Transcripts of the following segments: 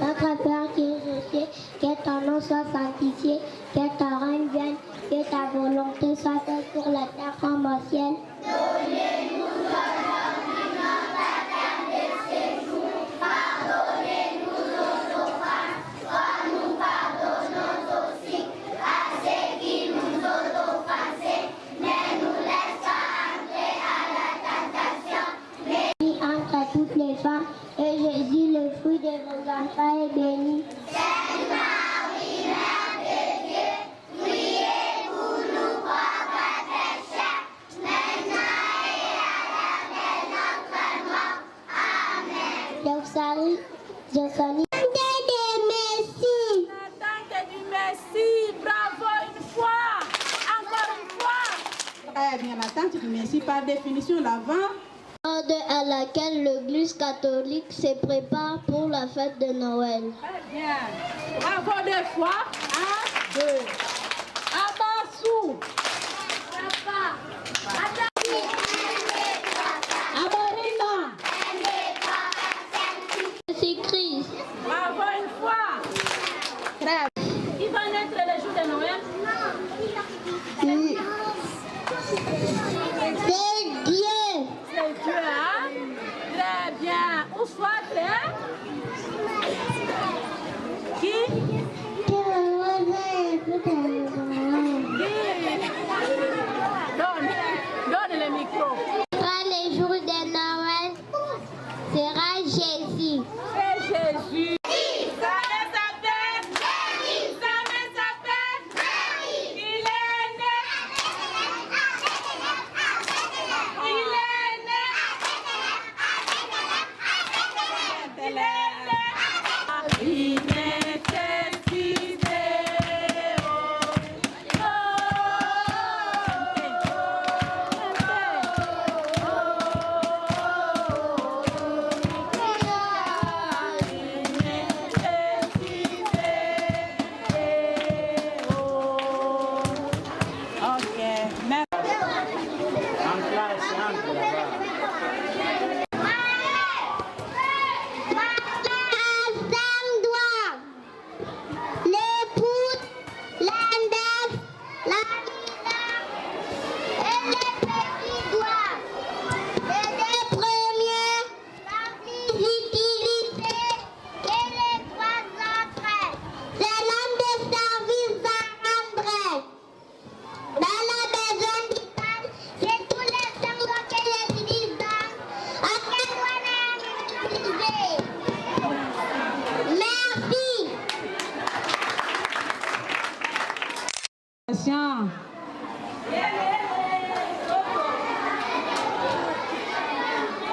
Notre Père qui es aux cieux, que ton nom soit sanctifié, que ton règne vienne, que ta volonté soit faite sur la terre comme au ciel. Donnez-nous aujourd'hui notre pain de ce jour. Pardonnez-nous nos offenses, comme nous pardonnons aussi à ceux qui nous ont offensés. Ne nous laisse pas entrer à la tentation, mais entre toutes les femmes, et Jésus, le fruit de vos entrailles, est béni. Sainte Marie, Mère de Dieu, priez pour nous pauvres pécheurs, maintenant et à l'heure de notre mort. Amen. Je salue. Merci. Tante du Messie, bravo une fois, encore une fois. Eh bien, la tante du Messie, par définition, l'avant. À laquelle l'Église catholique se prépare pour la fête de Noël. Très bien. Bravo deux fois. 1, 2. Abassou. Papa. Abarina. Jésus-Christ. Bravo une fois. Très bien. Il va naître le jour de Noël. Oui. C'est Dieu. C'est Dieu, hein? Très bien. Où soit-elle? Qui? Donne le micro. Le jour de Noël sera Jésus. C'est Jésus.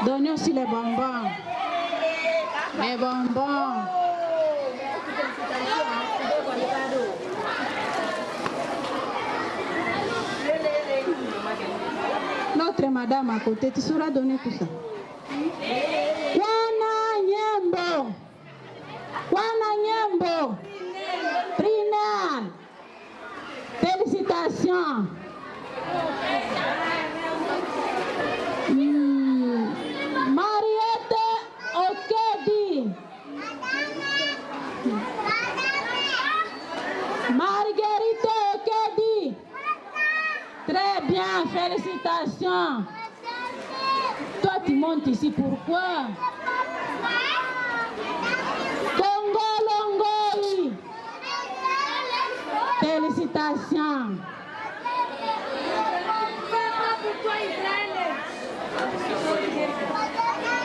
Donnez aussi les bonbons. Les bonbons. Notre madame à côté, tu sauras donner tout ça. Wana Nyembo. Wana Nyembo. Prinan. Félicitations. Mariette Okedi. Marguerite Okedi. Très bien, félicitations. Toi, tu montes ici, pourquoi? Congo Longoi. Félicitations.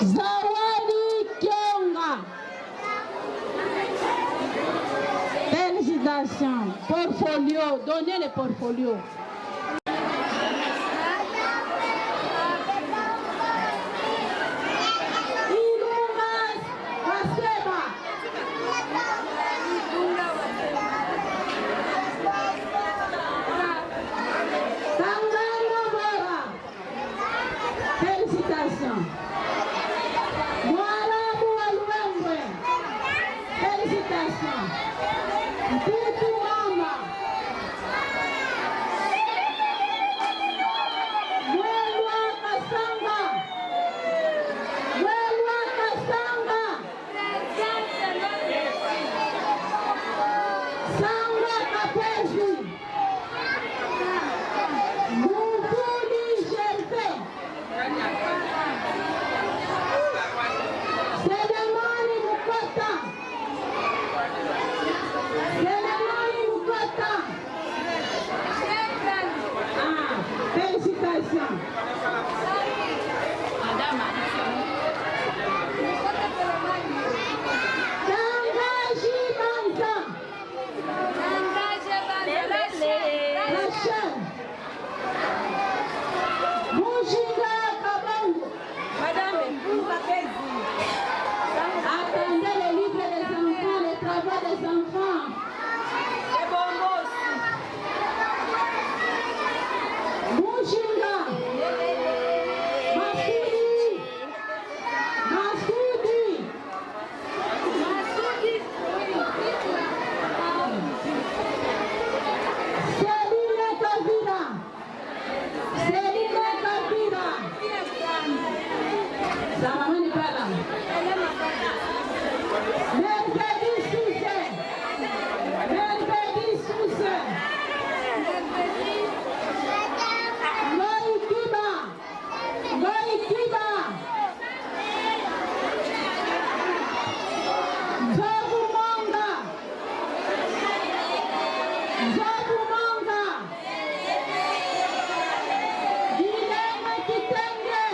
Zawadi Kionga. Félicitations. Portfolio. Donnez le portfolio. Félicitations. Voilà Moualouembe. Félicitations. Petit Mama. Sa maman n'est pas là. Mercredi Sousse. Mercredi Sousse. Moïkiba. Moïkiba. Zabumanga. Zabumanga. Dilema Kitenge.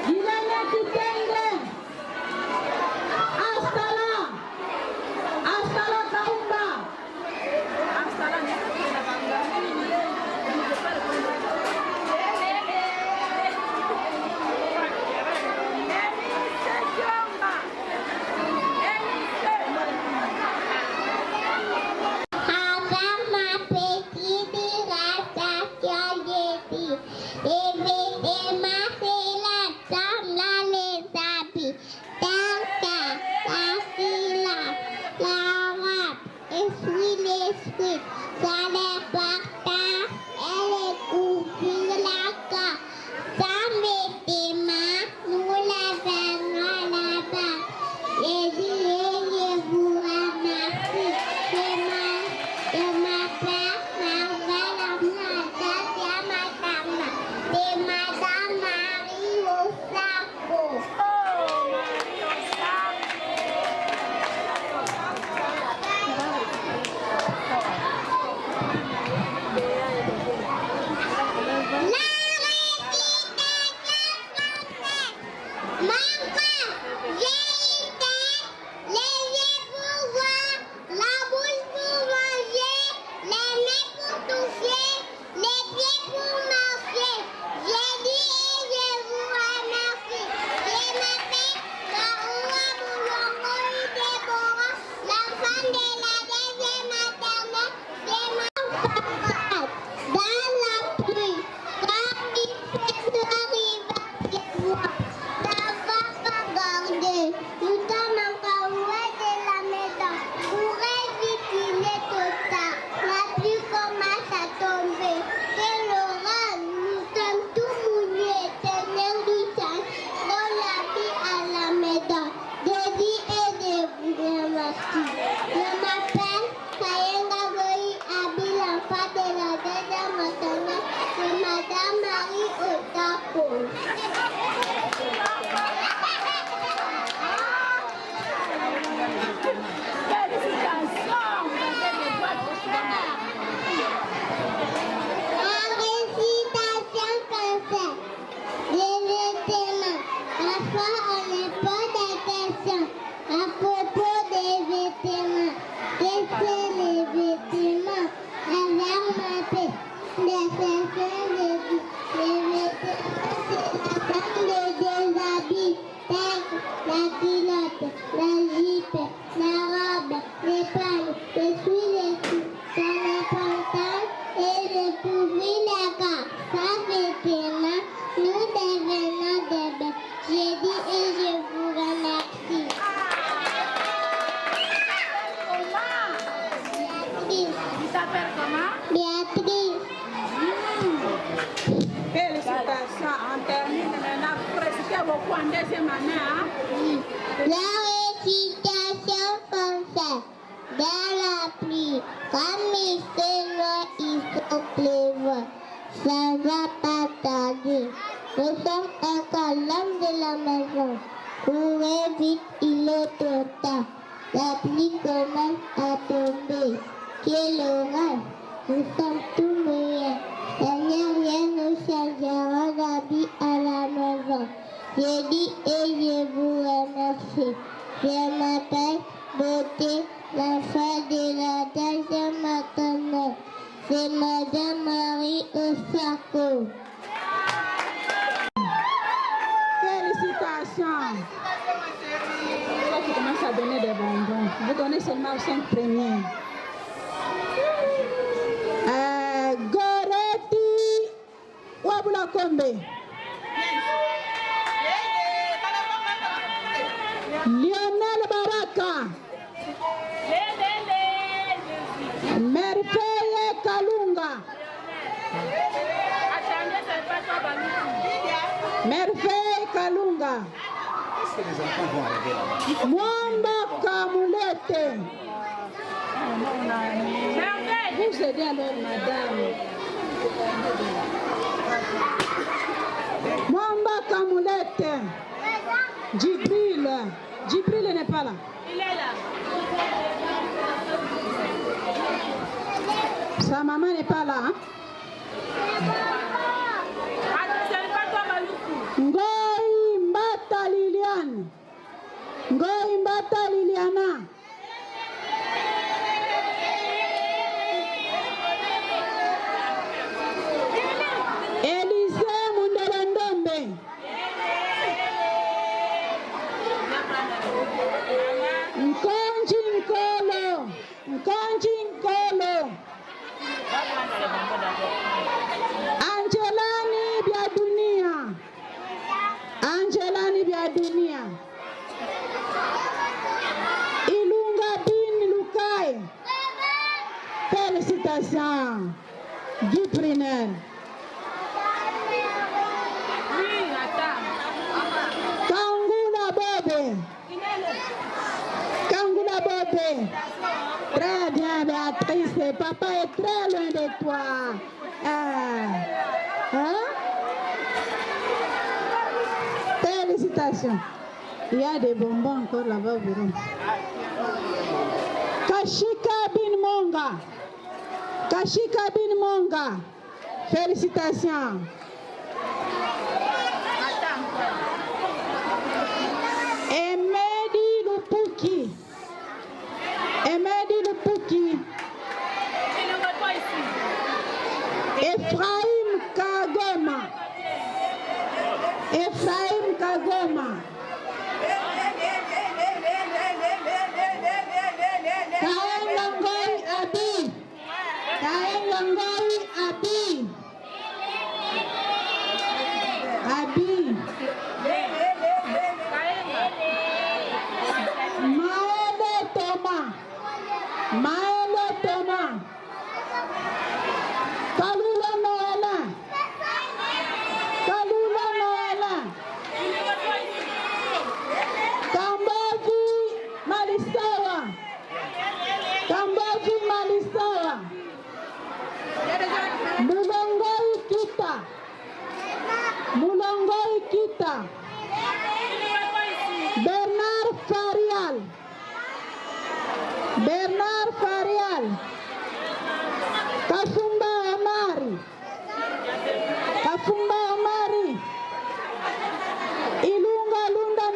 Dilema Kitenge. Astala. Astala Kaumba. Lionel Baraka. Merveille Kalunga. Merveille Kalunga. Est-ce que les enfants vont arriver là-bas? Mwamba Kamulete. Vous aidez alors madame. Mwamba Kamulete. Djibril n'est pas là. Il est là. Sa maman n'est pas là. Hein? Ngoi Mbata Liliane. Ngoi Mbata Liliana. Elise Mundelendombe. Nkonji Nkolo. Angelani Biadunia. Ilunga Bin Lukai. Félicitations. Guy Prinel. Kangula Bobe. Très bien, Béatrice. Papa est très loin de toi. Hein? Félicitations. Il y a des bonbons encore là-bas au bureau. Kashika Bin Monga. Félicitations. Emedi Lupuki. Ephraim Kagoma. Kaengangoi Abi. Maele Toma. Kalula Noela. Kambaji Malisawa. Mulongoi Kita. Bernard Farial. Kafumba Omari. Ilunga Lunda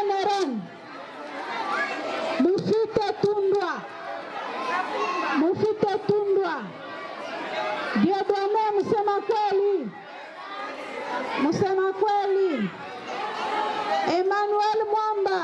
Neren. Mufite Tundwa. Diodone msema kweli. Emmanuel Mwamba.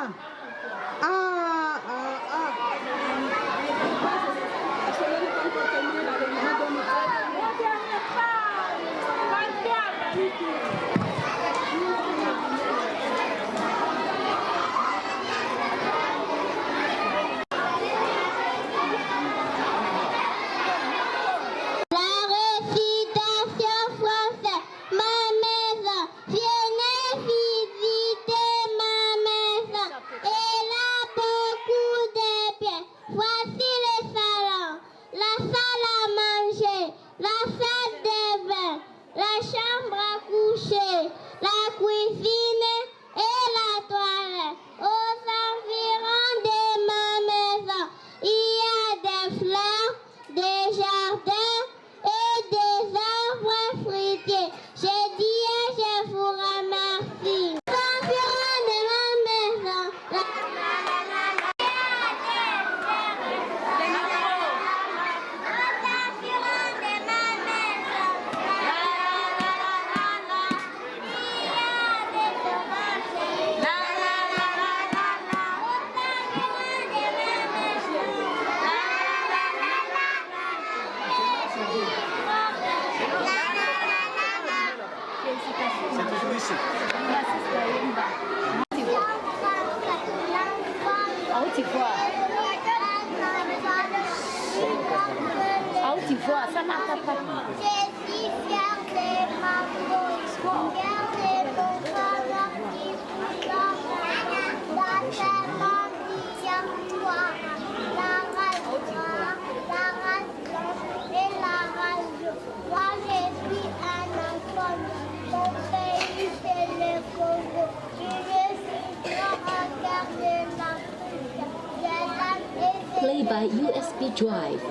La salle de bain, la chambre à coucher. by USB drive.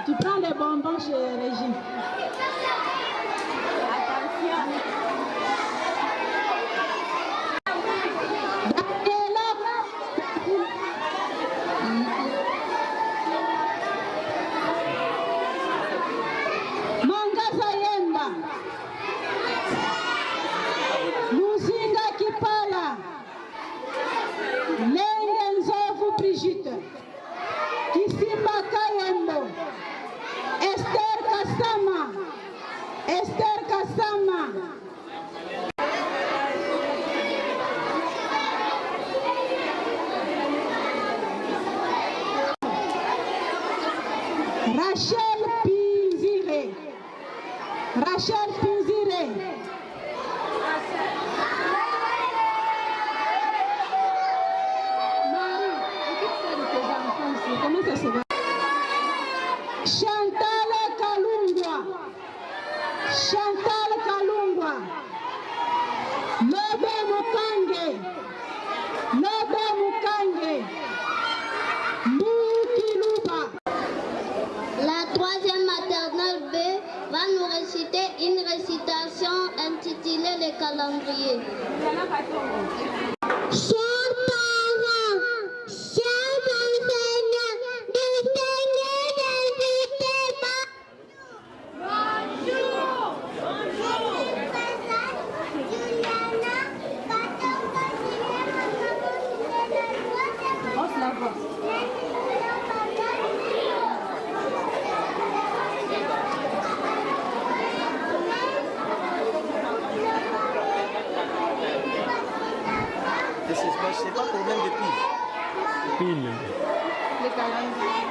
Tu prends les bonbons chez Régine. Mangasa Yemba. Luzinga Kipala. Lenge Nzovu Brigitte. Kisimba Kayembo. Esther Kassama. Esther Kassama. Rachel Pinzire. Rachel Pinzire. Marie, écoute ça de tes enfants ici. Comment ça se va? Chantal Kalungwa. Chantal Kalungwa. Lobe Mukange. Lobe Mukange. Moukiluba. La troisième maternelle B va nous réciter une récitation intitulée Le calendrier. Chers parents, chers enseignants, distingués invités, bonjour. Bonjour. On se la voit. C'est pas problème de pile. Pile. Les calendriers.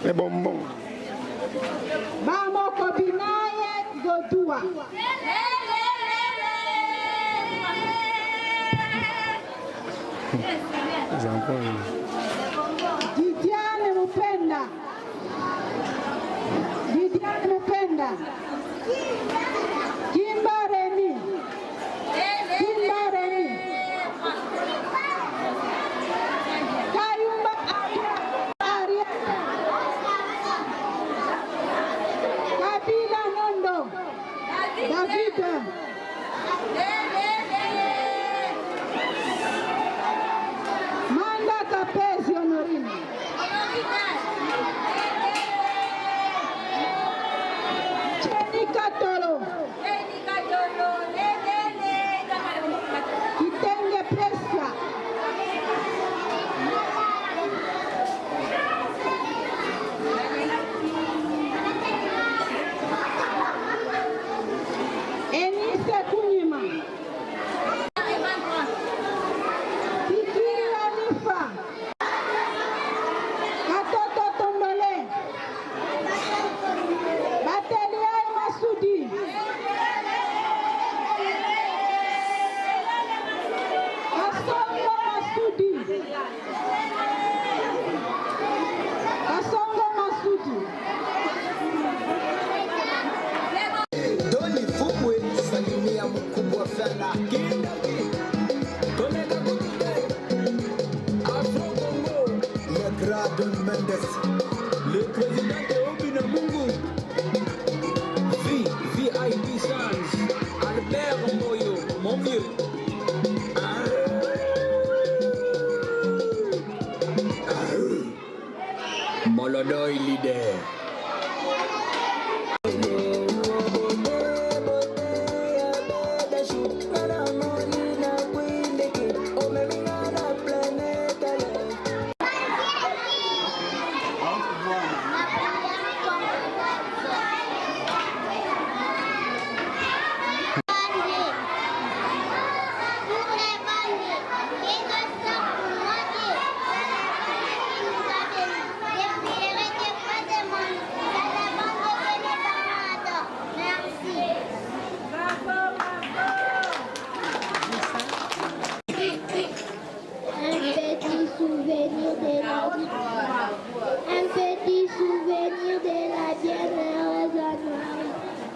Les bonbons. Bamoko binaye godua. Didiane Mupenda. Didiane Mupenda. Kimba Remi. Kimba Remi. Kayumba Aria. Kabila Nondo. David. Manda Kapezi Honorine. Jenny Katolo. Kitenge Presia. Enise Kunyima. Fikiri Anifa. Katoto Tombole. Batelia Masudi. Kasongo Masudi. Kasongo Masudi. Doni Fukwe, salimia mkubwa sana. Kolega Kutude, Afro Congo, le grand Don Mendes, le président de Obina Mungu, VIP Sans, Albert Moyo, mon vieux. Molodoy leader. Un petit souvenir de la bienheureuse Anouari.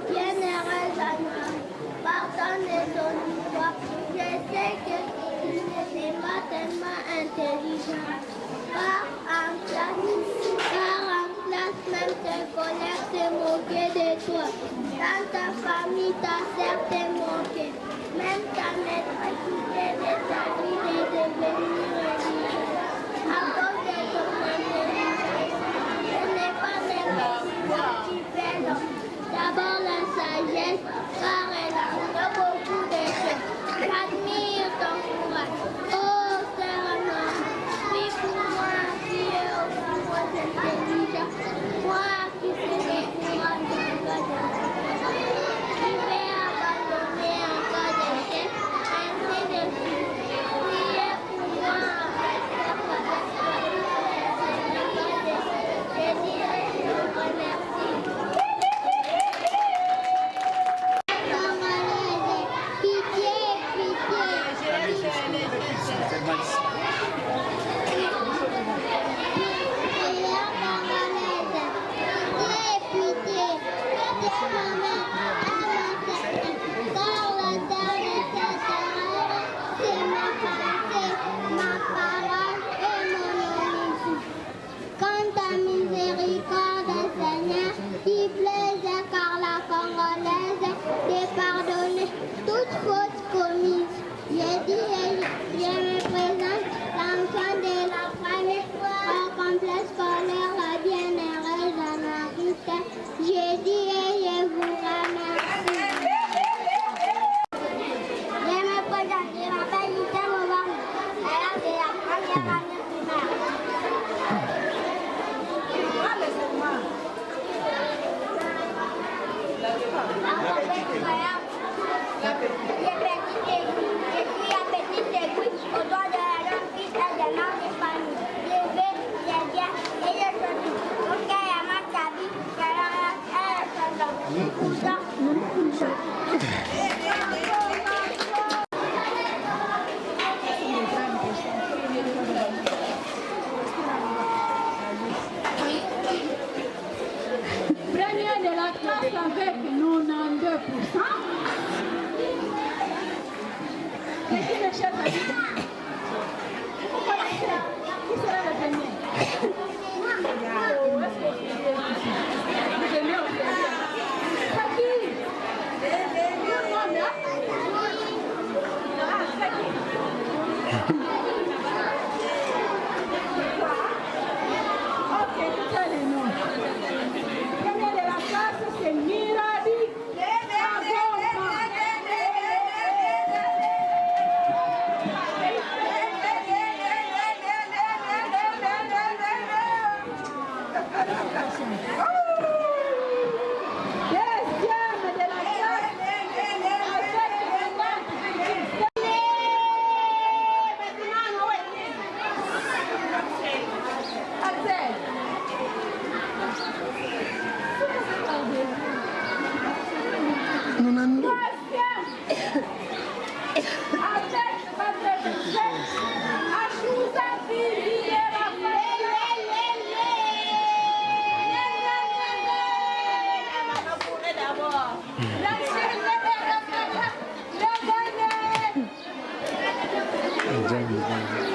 Bienheureuse Anouari, pardonne de ton histoire. Je sais que tu n'étais pas tellement intelligent. Car en classe, même tes collègues se moquaient de toi. Dans ta famille, t'as certes moqué. Même ta maîtresse qui t'aimait ta vie de devenir religieuse. À cause de ton intelligence, ce n'est pas n'importe qui fait l'homme. D'abord la sagesse, car elle a beaucoup de choses. J'admire ton courage. Oh, sœur Anouari, prie pour moi qui est aussi moins intelligent. Moi qui suis découragée en cas d'échec. Qui vais abandonner en cas d'échec. Ainsi de suite. Priez pour moi. avec 92%. Et qui mes chers amis? Vous connaissez qui sera le premier? Oh, est-ce que vous aimez aussi? C'est qui? Tout le monde, hein? Ah, c'est qui? Ok, tout ça les noms. Premier de la classe, c'est Miradi. Deuxième de la classe,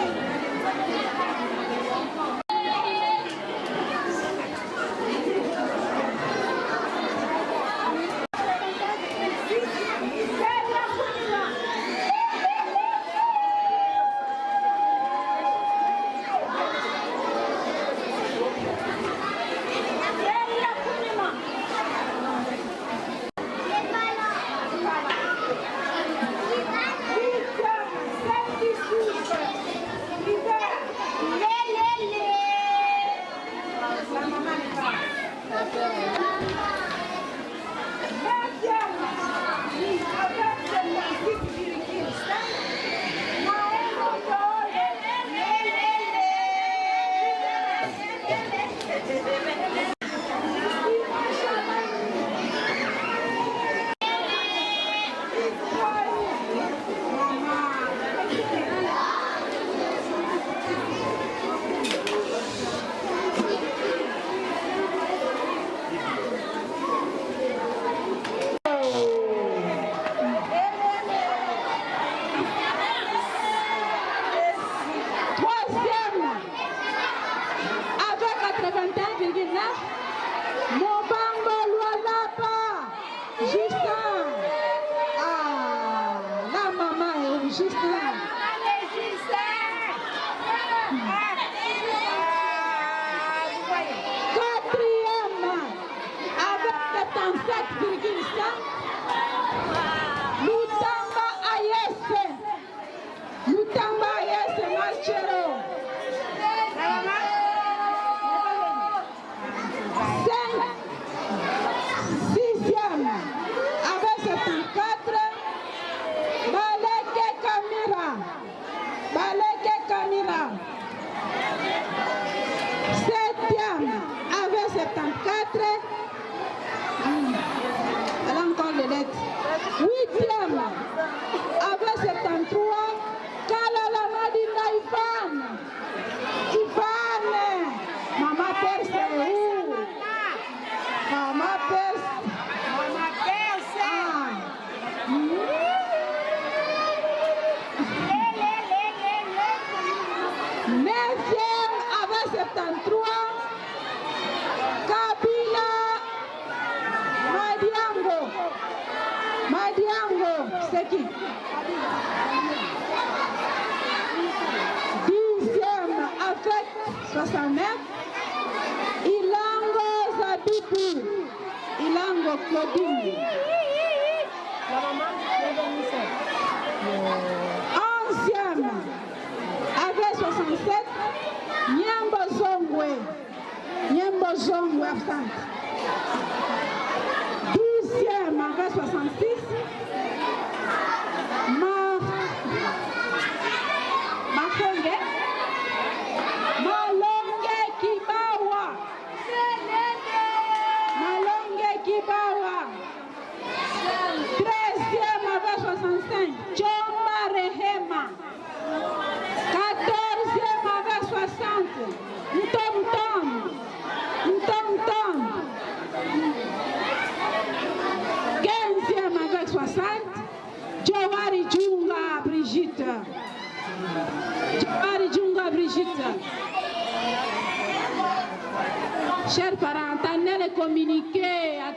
Chers parents, attendez un communiqué à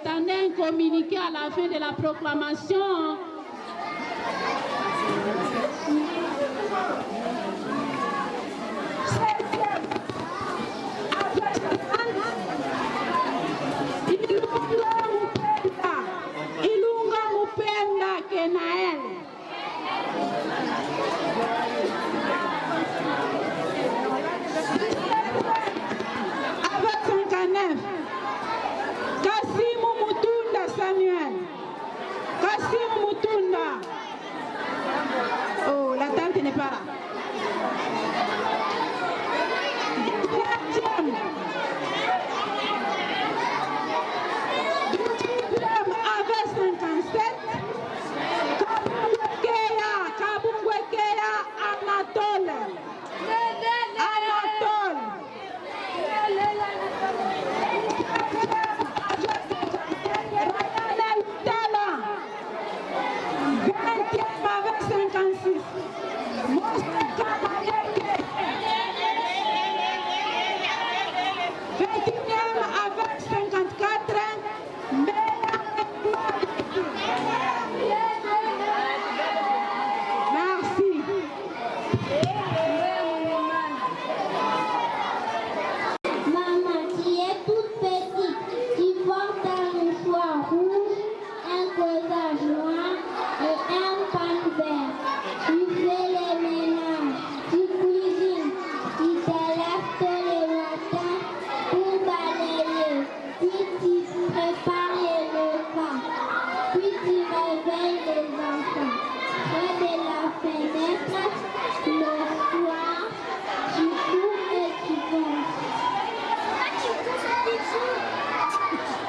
la fin de la proclamation. Ilunga Mupenda Kenael. Avec 59. Kasimu Mutunda Samuel. Kasimu Mutunda. Oh, la tante n'est pas là. Avec 57. Kabungwekeya Anatole. Anatole. Avec 56. Avec 54. Merci. Maman, tu es toute petite. Tu portes un mouchoir rouge, un corsage noir et un pan vert. Tu fais les ménages, tu cuisines, tu te lèves tous les matins pour balayer. Puis tu prépares les repas. Puis tu réveilles les enfants. Près de la fenêtre, le soir, tu cours et tu penses.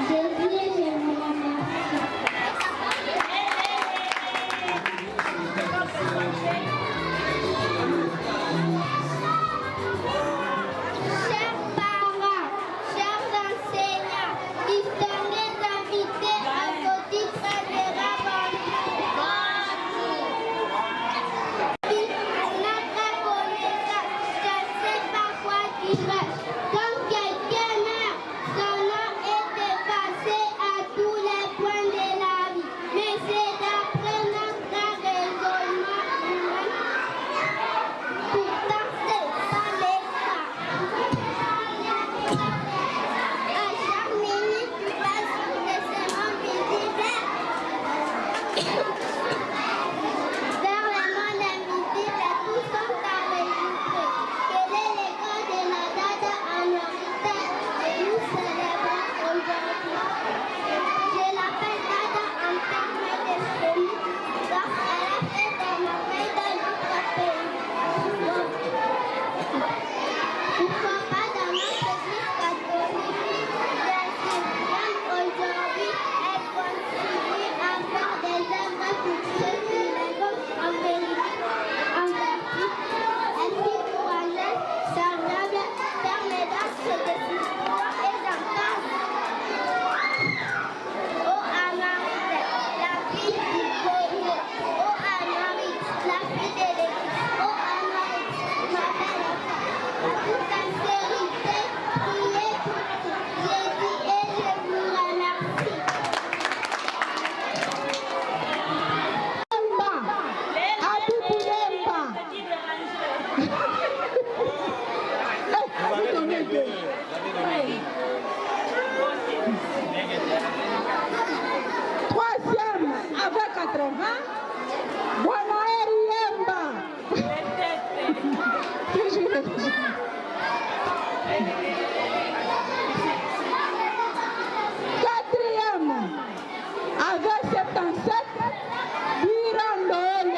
Jésus, je vous remercie. Chers parents, chers enseignants, distingués invités à vos titres de notre connaissance, je sais pas quoi dire. Quand quelqu'un meurt, son nom est effacé à tous les points de la vie. Mais c'est d'après notre raisonnement humain. Pourtant, c'est pas le cas. À chaque minute, tu passes sur des chemins visibles vers le monde invisible, tous sont enregistrés. Quel est le code de la date en Mauritanie et nous célébrons aujourd'hui? Je l'appelle date en termes de famille, car elle a fait des merveilles dans notre pays. Pourquoi pas dans notre église catholique? Bien sûr, même aujourd'hui, elle continue à faire des œuvres pour ceux qui les vont en vertu. Ainsi courageuse, semblable, ferme dans ses décisions et j'en passe. Oh Amarit, la fille du Congo. Oh Amarit, la fille de l'église. Oh Amarit, ma belle femme. Toute sincérité, priez pour tout. J'ai dit et je vous remercie. Troisième avec 80. Bonaeri Yemba. Quatrième avec 77. Birandole.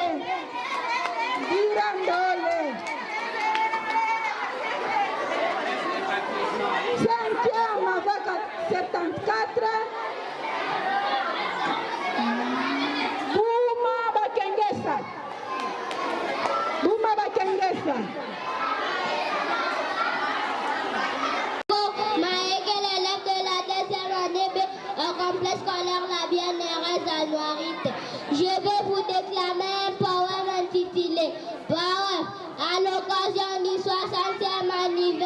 Cinquième avec 74. Bouma Bakengesa.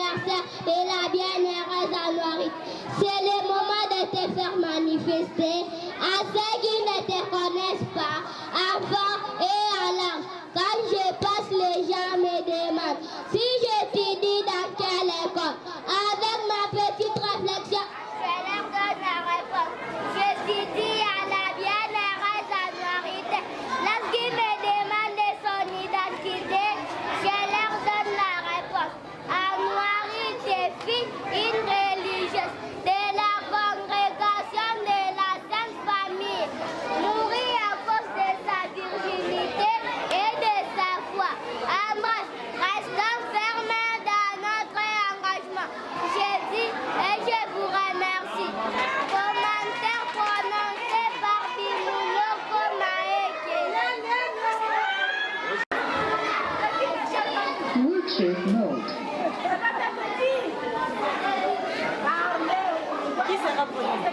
anniversaire de la bienheureuse Anouarit. C'est le moment de te faire manifester à ceux qui ne te connaissent pas, enfants et à l'âge. Quand je passe, les gens me demandent si j'étudie dans quelle école. Avec ma petite réflexion, je leur donne la réponse. J'étudie à la bienheureuse Anouarit. Lorsqu'ils me demandent son identité, je leur donne la réponse. Anouarit est fille, une religieuse de la congrégation de la Sainte Famille, mourit à cause de sa virginité et de sa foi. Amos, restons fermés dans notre engagement. Je dis et je vous remercie. Commentaire prononcé par Bimoulo Komaeke. Bluetooth mode. Qui sera prononcé?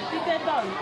Tu t'étonnes.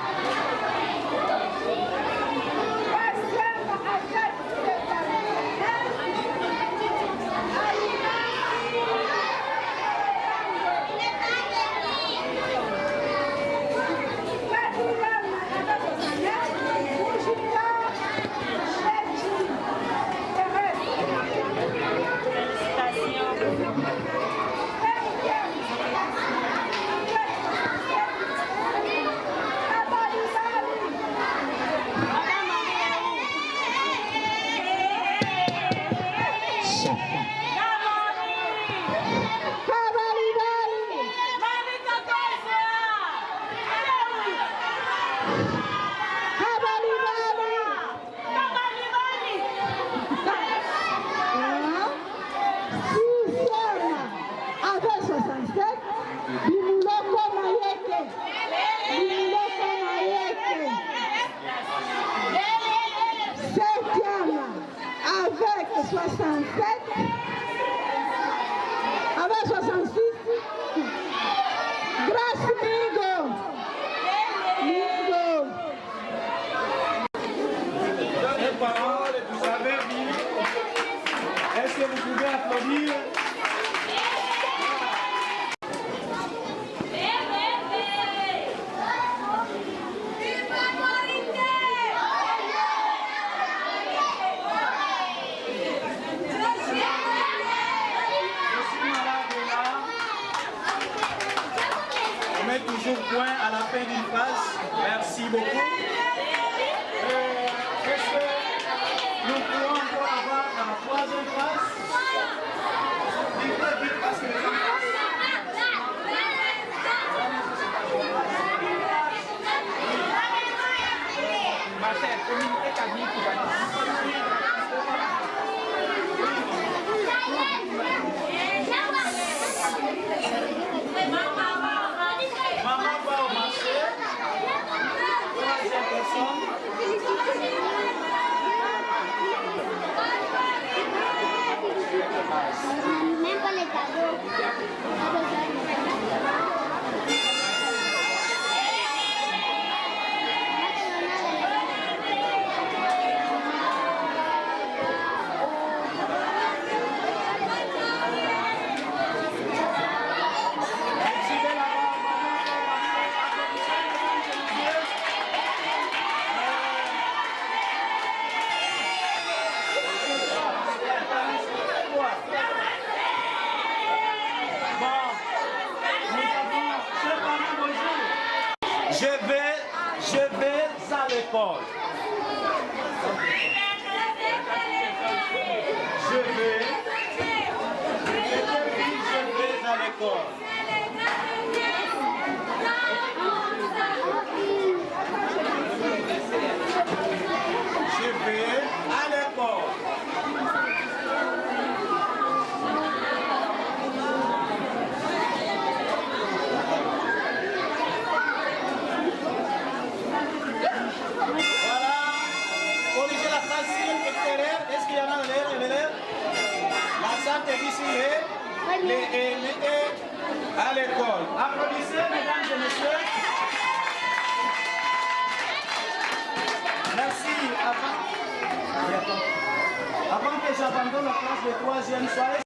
Toujours point à la fin d'une phrase. Merci beaucoup. Est-ce que nous pouvons encore avoir dans la troisième phrase? Vite, vite, parce que les gens passent. Ma chère, communiquez ta vie pour Maman va au marché. Troisième personne. Même pas les cadeaux. Je vais à l'école. Je vais à l'école. Je vais à l'école. présenter ici les mettez à l'école. Applaudissez, mesdames et messieurs. Merci. Avant que j'abandonne la classe de 3e soirée.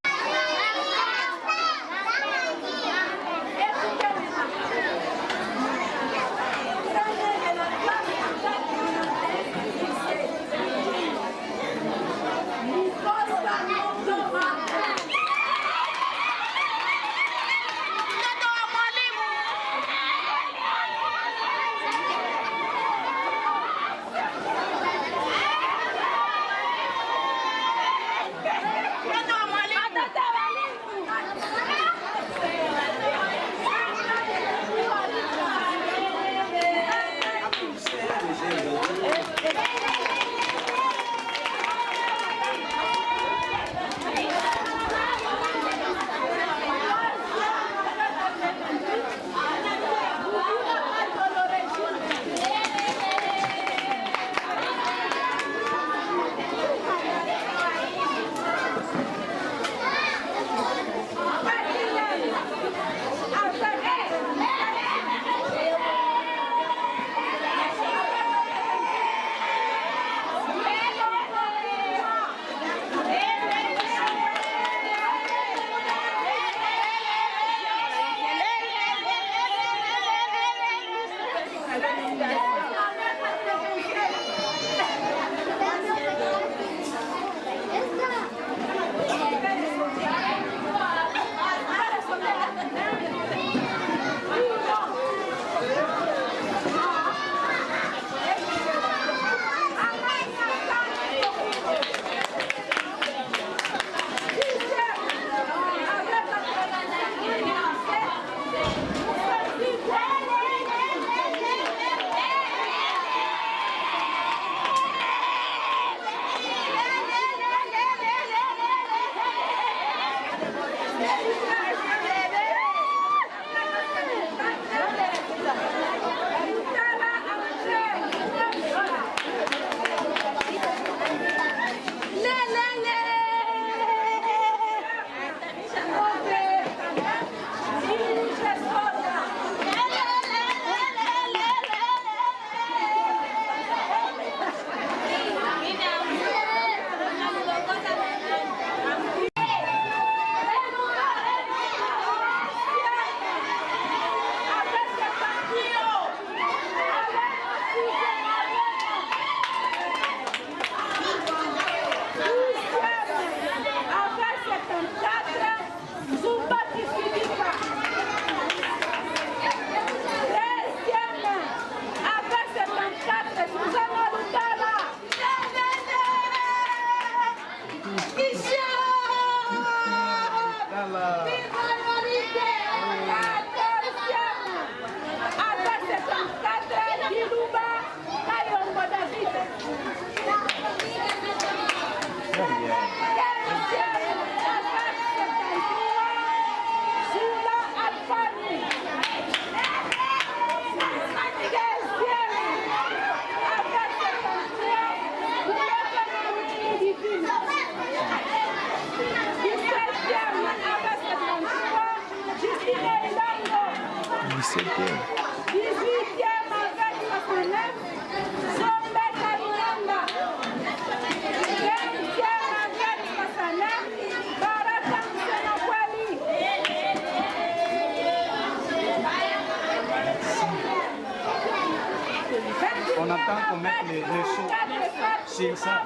On attend qu'on mette les sous sur ça.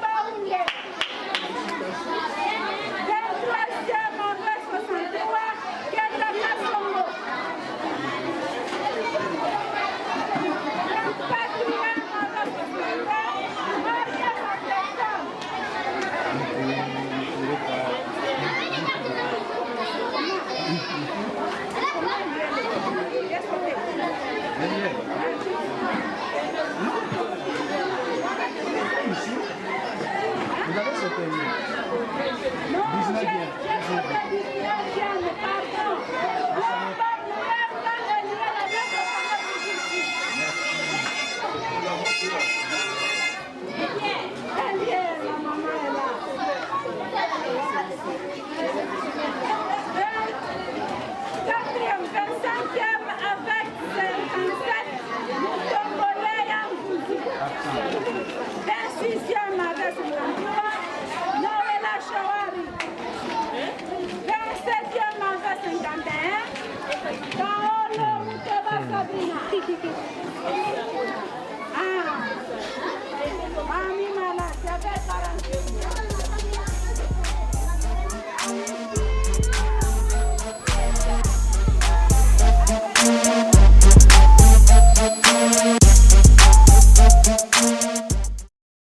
Vous Ah, Mami Mala, j'avais 40 000.